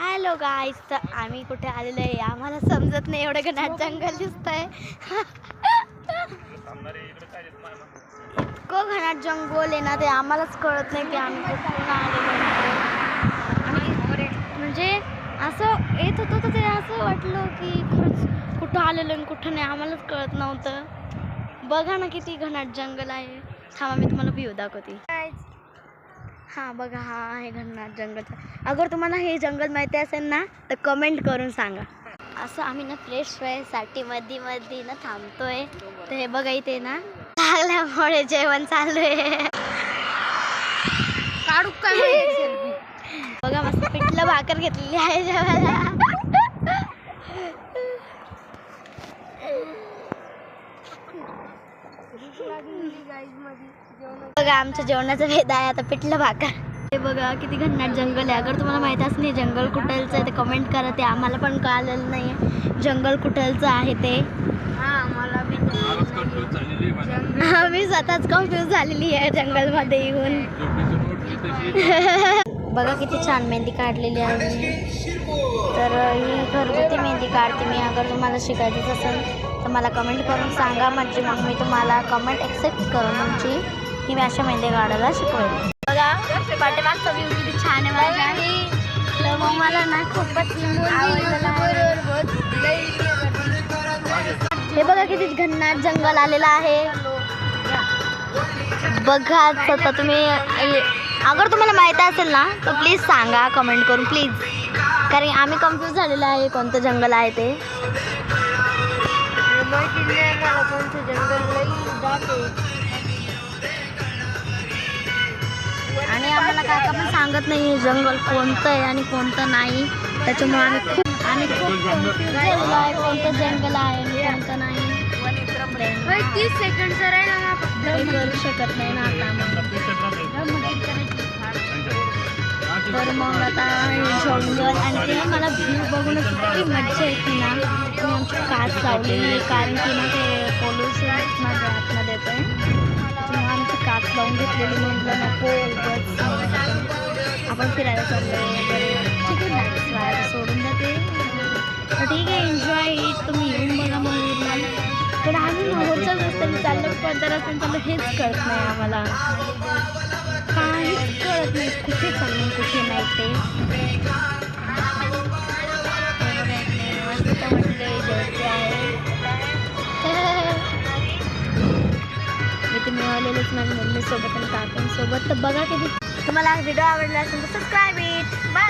Hello गाईस, तर आम्ही कुठे आलेलो आहे आम्हाला समजत नाही, एवढं घनाट जंगल दिसतंय. इतकं घनाट जंगल आहे ना, ते आम्हालाच कळत नाही की आम्ही कुठून आलेलो आहे. म्हणजे असं येत होतं तर ते असं वाटलं की खरंच कुठं आलेलो आणि कुठं नाही, आम्हालाच कळत नव्हतं. बघा ना किती घनाट जंगल आहे. थांबा मी तुम्हाला व्ह्यू दाखवते. हां बघा, हा आहे घननाथ जंगल. अगर तुम्हाला हे जंगल माहिती असेल ना तर कमेंट करून सांगा. असं आम्ही ना फ्रेश व्हायसाठी मध्ये ना थांबतोय. तर हे बघा इथे ना लागल्यामुळे जेवण चालू आहे. काढू काय बघा, मस्त पिठलं भाकर घेतलेली आहे जेवायला. बघा आमच्या जेवणाचा भेद आहे आता पिठलं भाकर. हे बघा किती घननाट जंगल आहे. अगर तुम्हाला माहिती असं नाही जंगल कुठलचं आहे ते कमेंट करा. ते आम्हाला पण कळलेलं नाही जंगल कुठलचं आहे ते. मी स्वतःच कन्फ्यूज झालेली आहे जंगलमध्ये येऊन. बघा किती छान मेहंदी काढलेली आहे. तर ही घरगुती मेहंदी काढते मी. अगर तुम्हाला शिकायचं असेल तर मला कमेंट करून सांगा, म्हणजे मग मी तुम्हाला कमेंट एक्सेप्ट करून तुमची ही मी अशा मेहंदी काढायला शिकवेल. बघा पाठीमागचा व्ह्यू किती छान आहे माझ्या. तर मग मला ना खूपच आवडलेलं आहे. हे बघा किती घननाट जंगल आलेलं आहे. बघा आता तुम्ही, अगर तुम्हाला माहिती असेल ना तर प्लीज सांगा कमेंट करून प्लीज, कारण आम्ही कन्फ्यूज झालेलं आहे कोणतं जंगल आहे ते. आणि आम्हाला काका पण सांगत नाही जंगल कोणतं आहे आणि कोणतं नाही. त्याच्यामुळे आम्ही खूप कन्फ्यूज झालेलो आहे कोणतं जंगल आहे आणि कोणतं नाही. 30 सेकंड आहे ना, करू शकत नाही ना आता. तर मग आता जंगल आणि ते मला व्ह्यू बघूनच इतकी मज्जा येते ना. मी आमची काच लावलेली, कारण की ना ते पोल्युशन माझ्या आतमध्ये येतं आहे. मग आमची काच लावून घेतलेली. म्हटलं नको उगाच आपण फिरायला चाललो वगैरे. ठीक आहे ना, सोडून जाते. तर ठीक आहे, एन्जॉय इट. तुम्ही येऊन बघा मयूरला. पण आम्ही मोहरच्याच रस्त्याने चाललो, कोणत्या रस्त्याने चाललो हेच कळत नाही आम्हाला. काहीच कळत नाही कुठे चाललो कुठे नाही ते. मस्त म्हटले जेवते आहे. मी ते मिळालेलेच माझ्या मम्मीसोबत आणि काकांसोबत. तर बघा किती तुम्हाला व्हिडिओ आवडला असेल तर सबस्क्राईब इट. बाय.